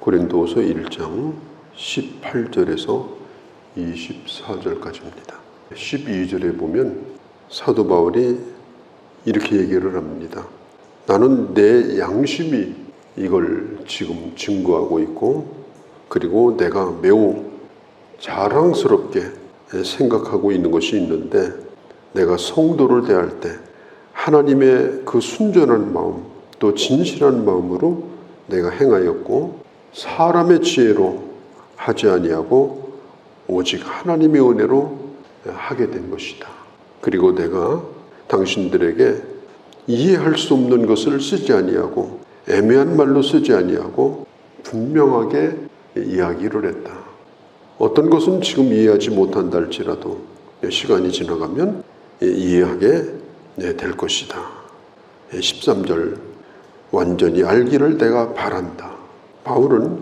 고린도후서 1장 18절에서 24절까지입니다. 12절에 보면 사도 바울이 이렇게 얘기를 합니다. 나는 내 양심이 이걸 지금 증거하고 있고, 그리고 내가 매우 자랑스럽게 생각하고 있는 것이 있는데, 내가 성도를 대할 때 하나님의 그 순전한 마음, 또 진실한 마음으로 내가 행하였고, 사람의 지혜로 하지 아니하고 오직 하나님의 은혜로 하게 된 것이다. 그리고 내가 당신들에게 이해할 수 없는 것을 쓰지 아니하고 애매한 말로 쓰지 아니하고 분명하게 이야기를 했다. 어떤 것은 지금 이해하지 못한다 할지라도 시간이 지나가면 이해하게 될 것이다. 13절, 완전히 알기를 내가 바란다. 바울은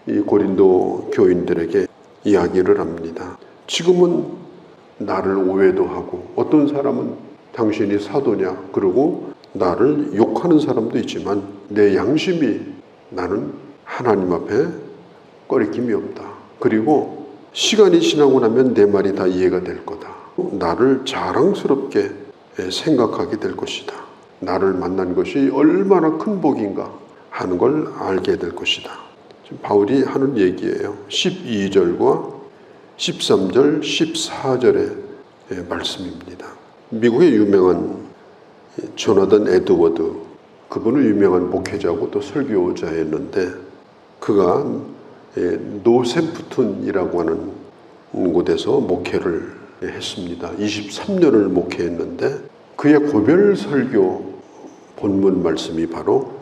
이 고린도 교인들에게 이야기를 합니다. 지금은 나를 오해도 하고, 어떤 사람은 당신이 사도냐 그러고 나를 욕하는 사람도 있지만, 내 양심이 나는 하나님 앞에 꺼리낌이 없다. 그리고 시간이 지나고 나면 내 말이 다 이해가 될 거다. 나를 자랑스럽게 생각하게 될 것이다. 나를 만난 것이 얼마나 큰 복인가 하는 걸 알게 될 것이다. 지금 바울이 하는 얘기예요. 12절과 13절, 14절의 말씀입니다. 미국의 유명한 조나단 에드워드, 그분은 유명한 목회자고 또 설교자였는데, 그가 노샘프튼이라고 하는 곳에서 목회를 했습니다. 23년을 목회했는데, 그의 고별 설교 본문 말씀이 바로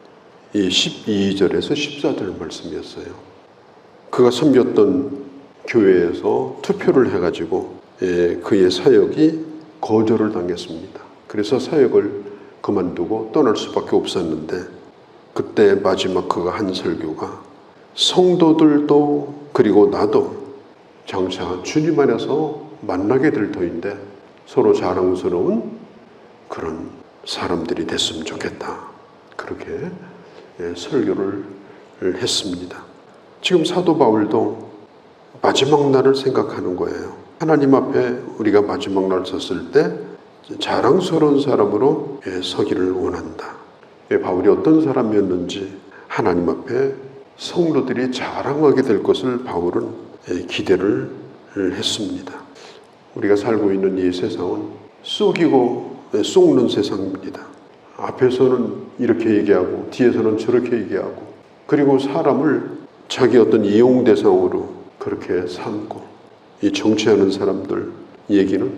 이 12절에서 14절 말씀이었어요. 그가 섬겼던 교회에서 투표를 해가지고 그의 사역이 거절을 당했습니다. 그래서 사역을 그만두고 떠날 수밖에 없었는데, 그때 마지막 그가 한 설교가, 성도들도 그리고 나도 장차 주님 안에서 만나게 될 터인데 서로 자랑스러운 그런 사람들이 됐으면 좋겠다. 그렇게 설교를 했습니다. 지금 사도 바울도 마지막 날을 생각하는 거예요. 하나님 앞에 우리가 마지막 날 섰을 때 자랑스러운 사람으로 서기를 원한다. 바울이 어떤 사람이었는지 하나님 앞에 성도들이 자랑하게 될 것을 바울은 기대를 했습니다. 우리가 살고 있는 이 세상은 속이고 속는 세상입니다. 앞에서는 이렇게 얘기하고 뒤에서는 저렇게 얘기하고, 그리고 사람을 자기 어떤 이용 대상으로 그렇게 삼고, 이 정치하는 사람들 얘기는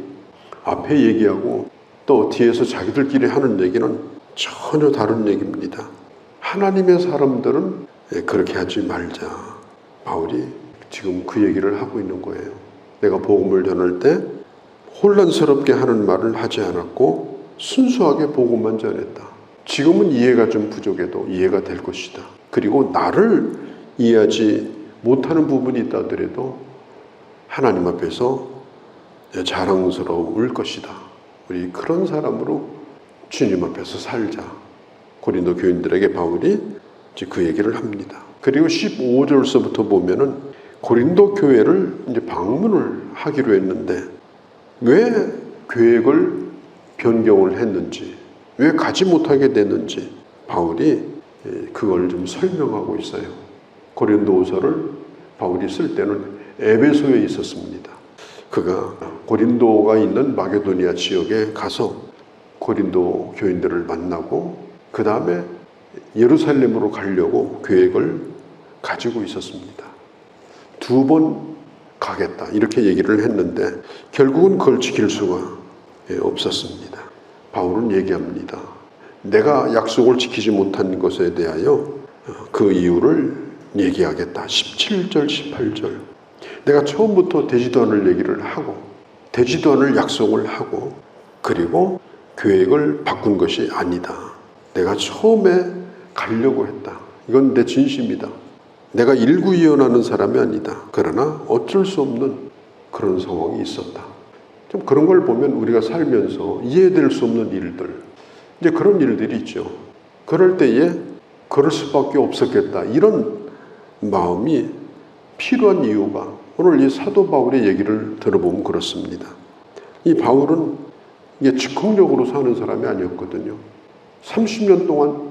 앞에 얘기하고 또 뒤에서 자기들끼리 하는 얘기는 전혀 다른 얘기입니다. 하나님의 사람들은 그렇게 하지 말자. 바울이 지금 그 얘기를 하고 있는 거예요. 내가 복음을 전할 때 혼란스럽게 하는 말을 하지 않았고 순수하게 복음만 전했다. 지금은 이해가 좀 부족해도 이해가 될 것이다. 그리고 나를 이해하지 못하는 부분이 있다 하더라도 하나님 앞에서 자랑스러울 것이다. 우리 그런 사람으로 주님 앞에서 살자. 고린도 교인들에게 바울이 그 얘기를 합니다. 그리고 15절서부터 보면은 고린도 교회를 이제 방문을 하기로 했는데, 왜 계획을 변경을 했는지, 왜 가지 못하게 됐는지 바울이 그걸 좀 설명하고 있어요. 고린도후서를 바울이 쓸 때는 에베소에 있었습니다. 그가 고린도가 있는 마게도니아 지역에 가서 고린도 교인들을 만나고 그 다음에 예루살렘으로 가려고 계획을 가지고 있었습니다. 2번 가겠다 이렇게 얘기를 했는데 결국은 그걸 지킬 수가 없었습니다. 바울은 얘기합니다. 내가 약속을 지키지 못한 것에 대하여 그 이유를 얘기하겠다. 17절 18절. 내가 처음부터 되지도 않을 얘기를 하고 되지도 않을 약속을 하고 그리고 계획을 바꾼 것이 아니다. 내가 처음에 가려고 했다. 이건 내 진심이다. 내가 일구이연하는 사람이 아니다. 그러나 어쩔 수 없는 그런 상황이 있었다. 좀 그런 걸 보면 우리가 살면서 이해될 수 없는 일들, 이제 그런 일들이 있죠. 그럴 때에 그럴 수밖에 없었겠다. 이런 마음이 필요한 이유가 오늘 이 사도 바울의 얘기를 들어보면 그렇습니다. 이 바울은 이게 즉흥적으로 사는 사람이 아니었거든요. 30년 동안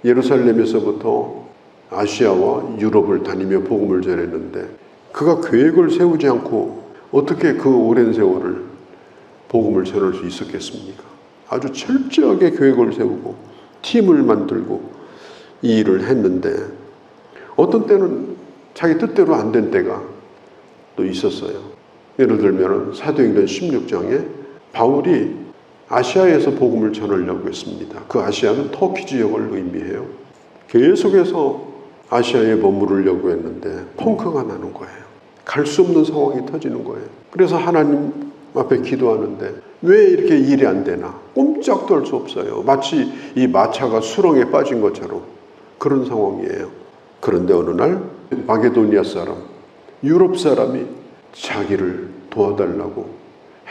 예루살렘에서부터 아시아와 유럽을 다니며 복음을 전했는데 그가 계획을 세우지 않고 어떻게 그 오랜 세월을 복음을 전할 수 있었겠습니까? 아주 철저하게 계획을 세우고 팀을 만들고 이 일을 했는데 어떤 때는 자기 뜻대로 안 된 때가 또 있었어요. 예를 들면 사도행전 16장에 바울이 아시아에서 복음을 전하려고 했습니다. 그 아시아는 터키 지역을 의미해요. 계속해서 아시아에 머무르려고 했는데 펑크가 나는 거예요. 갈 수 없는 상황이 터지는 거예요. 그래서 하나님 앞에 기도하는데 왜 이렇게 일이 안 되나? 꼼짝도 할 수 없어요. 마치 이 마차가 수렁에 빠진 것처럼 그런 상황이에요. 그런데 어느 날 마게도니아 사람, 유럽 사람이 자기를 도와달라고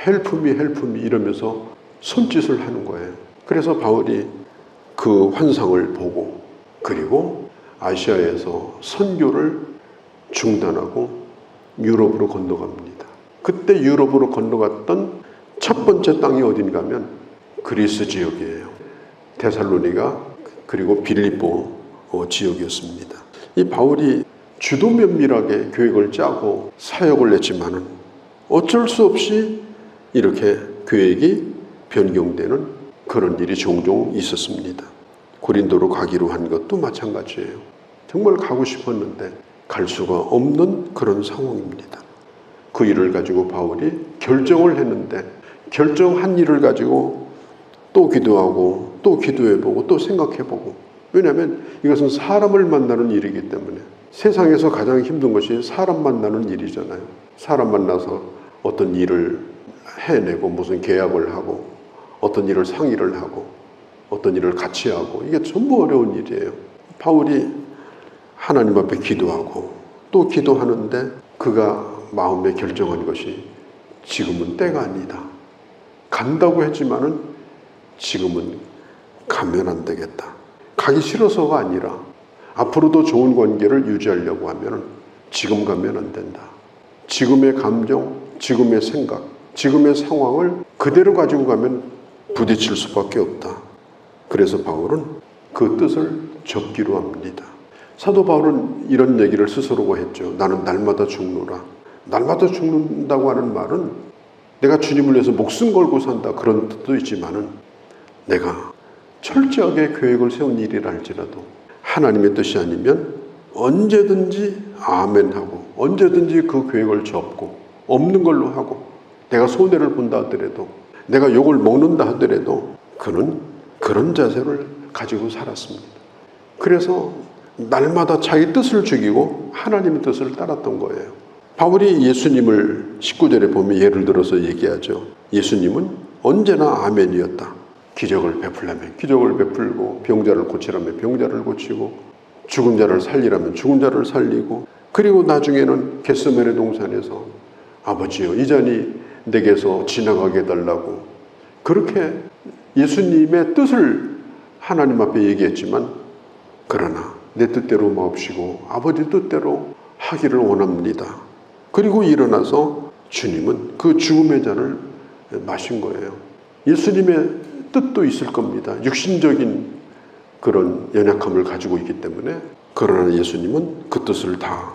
헬프미 이러면서 손짓을 하는 거예요. 그래서 바울이 그 환상을 보고 그리고 아시아에서 선교를 중단하고 유럽으로 건너갑니다. 그때 유럽으로 건너갔던 첫 번째 땅이 어딘가 하면 그리스 지역이에요. 데살로니가 그리고 빌립보 지역이었습니다. 이 바울이 주도 면밀하게 계획을 짜고 사역을 냈지만은 어쩔 수 없이 이렇게 계획이 변경되는 그런 일이 종종 있었습니다. 고린도로 가기로 한 것도 마찬가지예요. 정말 가고 싶었는데 갈 수가 없는 그런 상황입니다. 그 일을 가지고 바울이 결정을 했는데 결정한 일을 가지고 또 기도하고 또 기도해보고 또 생각해보고 왜냐하면 이것은 사람을 만나는 일이기 때문에 세상에서 가장 힘든 것이 사람 만나는 일이잖아요. 사람 만나서 어떤 일을 해내고 무슨 계약을 하고 어떤 일을 상의를 하고 어떤 일을 같이 하고 이게 전부 어려운 일이에요. 바울이 하나님 앞에 기도하고 또 기도하는데 그가 마음에 결정한 것이 지금은 때가 아니다. 간다고 했지만은 지금은 가면 안 되겠다. 가기 싫어서가 아니라 앞으로도 좋은 관계를 유지하려고 하면 지금 가면 안 된다. 지금의 감정, 지금의 생각, 지금의 상황을 그대로 가지고 가면 부딪힐 수밖에 없다. 그래서 바울은 그 뜻을 접기로 합니다. 사도 바울은 이런 얘기를 스스로가 했죠. 나는 날마다 죽노라. 날마다 죽는다고 하는 말은 내가 주님을 위해서 목숨 걸고 산다 그런 뜻도 있지만은 내가 철저하게 계획을 세운 일이라 할지라도 하나님의 뜻이 아니면 언제든지 아멘하고 언제든지 그 계획을 접고 없는 걸로 하고 내가 손해를 본다 하더라도 내가 욕을 먹는다 하더라도 그는 그런 자세를 가지고 살았습니다. 그래서 날마다 자기 뜻을 죽이고 하나님의 뜻을 따랐던 거예요. 바울이 예수님을 19절에 보면 예를 들어서 얘기하죠. 예수님은 언제나 아멘이었다. 기적을 베풀려면 기적을 베풀고 병자를 고치라면 병자를 고치고 죽은 자를 살리라면 죽은 자를 살리고 그리고 나중에는 겟세마네 동산에서 아버지여 이 잔이 내게서 지나가게 해달라고 그렇게 예수님의 뜻을 하나님 앞에 얘기했지만 그러나 내 뜻대로 마옵시고 아버지 뜻대로 하기를 원합니다. 그리고 일어나서 주님은 그 죽음의 잔을 마신 거예요. 예수님의 뜻도 있을 겁니다. 육신적인 그런 연약함을 가지고 있기 때문에 그러나 예수님은 그 뜻을 다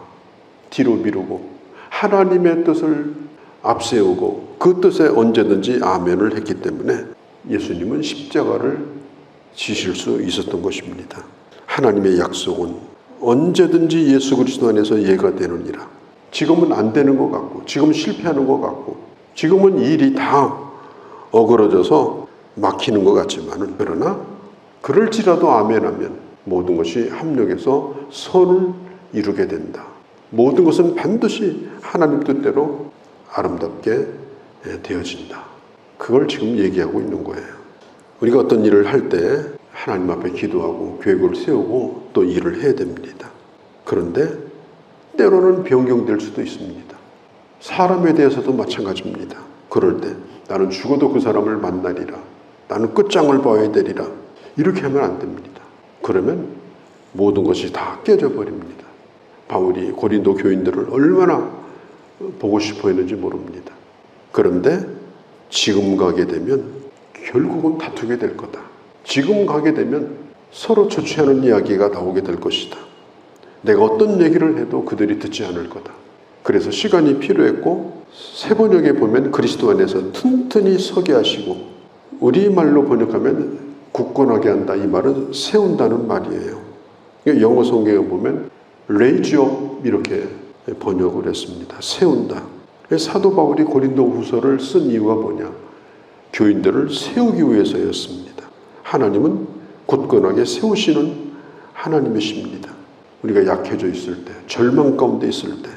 뒤로 미루고 하나님의 뜻을 앞세우고 그 뜻에 언제든지 아멘을 했기 때문에 예수님은 십자가를 지실 수 있었던 것입니다. 하나님의 약속은 언제든지 예수 그리스도 안에서 예가 되느니라. 지금은 안 되는 것 같고 지금 실패하는 것 같고 지금은 일이 다 어그러져서 막히는 것 같지만은 그러나 그럴지라도 아멘하면 모든 것이 합력해서 선을 이루게 된다. 모든 것은 반드시 하나님 뜻대로 아름답게 되어진다. 그걸 지금 얘기하고 있는 거예요. 우리가 어떤 일을 할 때 하나님 앞에 기도하고 계획을 세우고 또 일을 해야 됩니다. 그런데 때로는 변경될 수도 있습니다. 사람에 대해서도 마찬가지입니다. 그럴 때 나는 죽어도 그 사람을 만나리라. 나는 끝장을 봐야 되리라. 이렇게 하면 안 됩니다. 그러면 모든 것이 다 깨져버립니다. 바울이 고린도 교인들을 얼마나 보고 싶어 했는지 모릅니다. 그런데 지금 가게 되면 결국은 다투게 될 거다. 지금 가게 되면 서로 좋지 않은 이야기가 나오게 될 것이다. 내가 어떤 얘기를 해도 그들이 듣지 않을 거다. 그래서 시간이 필요했고 세번역에 보면 그리스도 안에서 튼튼히 서게 하시고, 우리말로 번역하면 굳건하게 한다, 이 말은 세운다는 말이에요. 영어 성경에 보면 raise up 이렇게 번역을 했습니다. 세운다. 사도 바울이 고린도 후서를 쓴 이유가 뭐냐? 교인들을 세우기 위해서였습니다. 하나님은 굳건하게 세우시는 하나님이십니다. 우리가 약해져 있을 때, 절망 가운데 있을 때,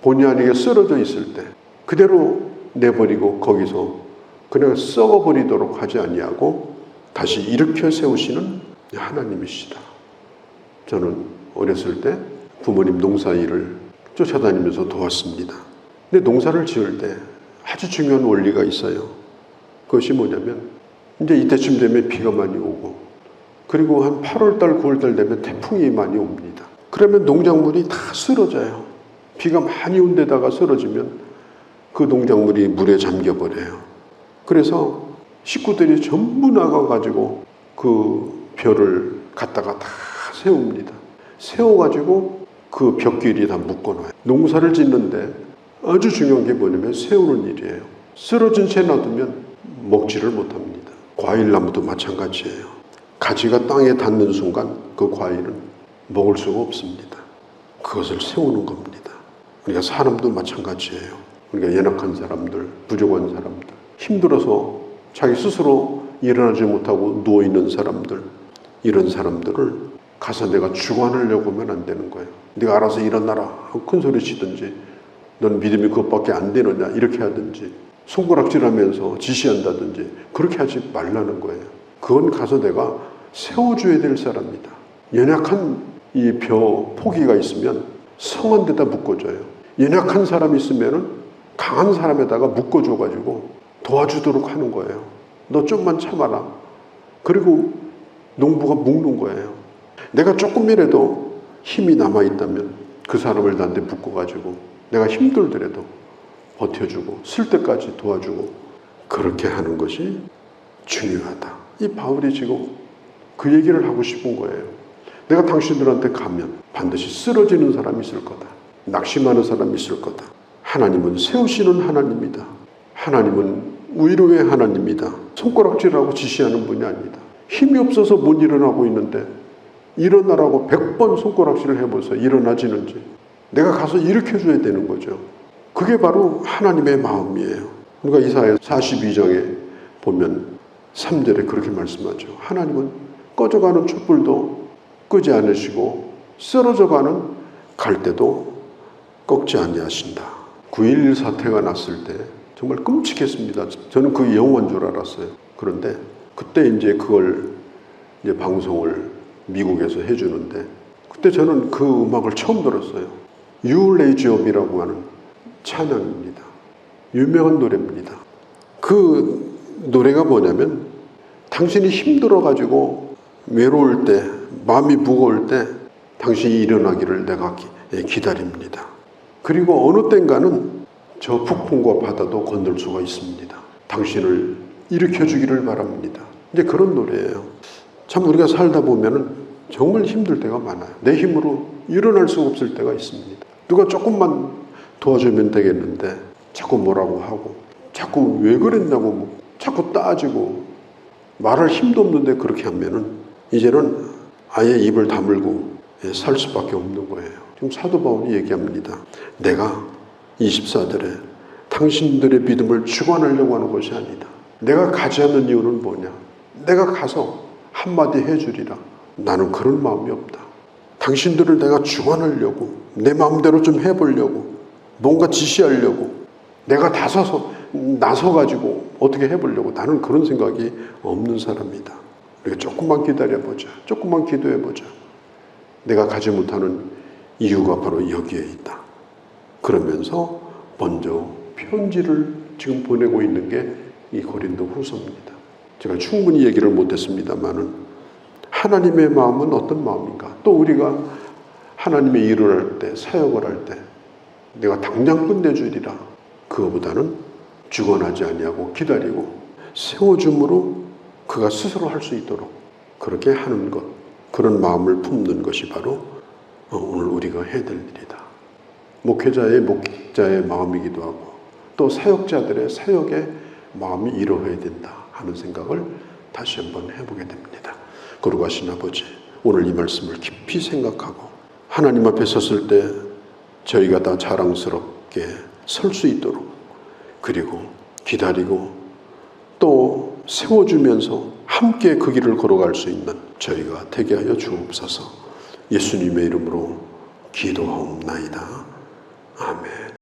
본의 아니게 쓰러져 있을 때 그대로 내버리고 거기서 그냥 썩어버리도록 하지 아니하고 다시 일으켜 세우시는 하나님이시다. 저는 어렸을 때 부모님 농사일을 쫓아다니면서 도왔습니다. 근데 농사를 지을 때 아주 중요한 원리가 있어요. 그것이 뭐냐면 이제 이때쯤 되면 비가 많이 오고, 그리고 한 8월달 9월달 되면 태풍이 많이 옵니다. 그러면 농작물이 다 쓰러져요. 비가 많이 온 데다가 쓰러지면 그 농작물이 물에 잠겨버려요. 그래서 식구들이 전부 나가가지고 그 벼를 갖다가 다 세웁니다. 세워가지고 그 벽끼리 다 묶어놔요. 농사를 짓는데 아주 중요한 게 뭐냐면 세우는 일이에요. 쓰러진 채 놔두면 먹지를 못합니다. 과일나무도 마찬가지예요. 가지가 땅에 닿는 순간 그 과일은 먹을 수가 없습니다. 그것을 세우는 겁니다. 우리가 사람도 마찬가지예요. 우리가 연약한 사람들, 부족한 사람들, 힘들어서 자기 스스로 일어나지 못하고 누워있는 사람들, 이런 사람들을 가서 내가 주관하려고 하면 안 되는 거예요. 네가 알아서 일어나라 하고 큰 소리 치든지, 넌 믿음이 그것밖에 안 되느냐 이렇게 하든지, 손가락질하면서 지시한다든지 그렇게 하지 말라는 거예요. 그건 가서 내가 세워줘야 될 사람이다. 연약한 이 벼 포기가 있으면 성한 데다 묶어줘요. 연약한 사람이 있으면 강한 사람에다가 묶어줘가지고 도와주도록 하는 거예요. 너 좀만 참아라. 그리고 농부가 묶는 거예요. 내가 조금이라도 힘이 남아있다면 그 사람을 나한테 묶어가지고 내가 힘들더라도 버텨주고 쓸 때까지 도와주고, 그렇게 하는 것이 중요하다. 이 바울이 지금 그 얘기를 하고 싶은 거예요. 내가 당신들한테 가면 반드시 쓰러지는 사람이 있을 거다. 낙심하는 사람이 있을 거다. 하나님은 세우시는 하나님이다. 하나님은 위로의 하나님이다. 손가락질하고 지시하는 분이 아니다. 힘이 없어서 못 일어나고 있는데 일어나라고 100번 손가락질을 해보세요. 일어나지는지. 내가 가서 일으켜줘야 되는 거죠. 그게 바로 하나님의 마음이에요. 우리가 이사야 42장에 보면 3절에 그렇게 말씀하죠. 하나님은 꺼져가는 촛불도 끄지 않으시고 쓰러져가는 갈대도 꺾지 아니하신다. 9.11 사태가 났을 때 정말 끔찍했습니다. 저는 그게 영화인 줄 알았어요. 그런데 그때 이제 그걸 이제 방송을 미국에서 해주는데, 그때 저는 그 음악을 처음 들었어요. You Raise Up이라고 하는 찬양입니다. 유명한 노래입니다. 그 노래가 뭐냐면, 당신이 힘들어가지고 외로울 때, 마음이 무거울 때 당신이 일어나기를 내가 기다립니다. 그리고 어느 땐가는 저 북풍과 바다도 건널 수가 있습니다. 당신을 일으켜주기를 바랍니다. 이제 그런 노래예요. 참 우리가 살다 보면은 정말 힘들 때가 많아요. 내 힘으로 일어날 수 없을 때가 있습니다. 누가 조금만 도와주면 되겠는데 자꾸 뭐라고 하고, 자꾸 왜 그랬냐고 자꾸 따지고, 말할 힘도 없는데 그렇게 하면은 이제는 아예 입을 다물고 살 수밖에 없는 거예요. 지금 사도 바울이 얘기합니다. 내가 24절에 당신들의 믿음을 주관하려고 하는 것이 아니다. 내가 가지 않는 이유는 뭐냐? 내가 가서 한마디 해주리라. 나는 그런 마음이 없다. 당신들을 내가 주관하려고, 내 마음대로 좀 해보려고, 뭔가 지시하려고, 내가 나서가지고 어떻게 해보려고, 나는 그런 생각이 없는 사람이다. 우리가 조금만 기다려보자. 조금만 기도해보자. 내가 가지 못하는 이유가 바로 여기에 있다. 그러면서 먼저 편지를 지금 보내고 있는 게 이 고린도 후서입니다. 제가 충분히 얘기를 못했습니다만은 하나님의 마음은 어떤 마음인가? 또 우리가 하나님의 일을 할 때, 사역을 할 때 내가 당장 끝내주리라. 그거보다는 주관하지 아니하고 기다리고 세워줌으로 그가 스스로 할 수 있도록 그렇게 하는 것, 그런 마음을 품는 것이 바로 오늘 우리가 해야 될 일이다. 목회자의 마음이기도 하고 또 사역자들의 사역의 마음이 이루어야 된다 하는 생각을 다시 한번 해보게 됩니다. 거룩하신 아버지, 오늘 이 말씀을 깊이 생각하고 하나님 앞에 섰을 때 저희가 다 자랑스럽게 설 수 있도록, 그리고 기다리고 또 세워주면서 함께 그 길을 걸어갈 수 있는 저희가 되게 하여 주옵소서. 예수님의 이름으로 기도하옵나이다. 아멘.